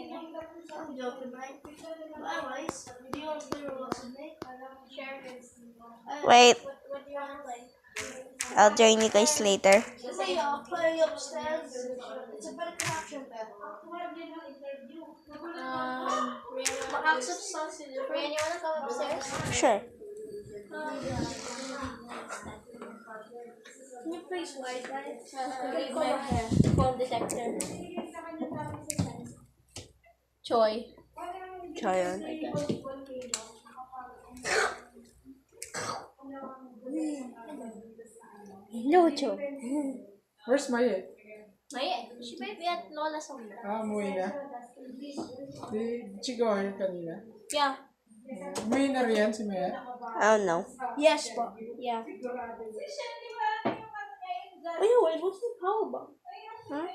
I'm joking, right? Anyways, do you want to play Roblox with me? Sure. Wait, What do you want to play? I'll join you guys later. Say I'll play upstairs. It's a better connection there. Access sausage. Rian, you want to come upstairs? Sure. Can you please wait, right? Read my phone detector. Choi. Try on. No, Choi. Where's Maya? May, she might be at Lola's home. Umuwi na? Di she go here kanina? Yeah. Umuwi na riyan si Maya? I don't know. Yes, but Yeah. anyways, what's the power button? Huh?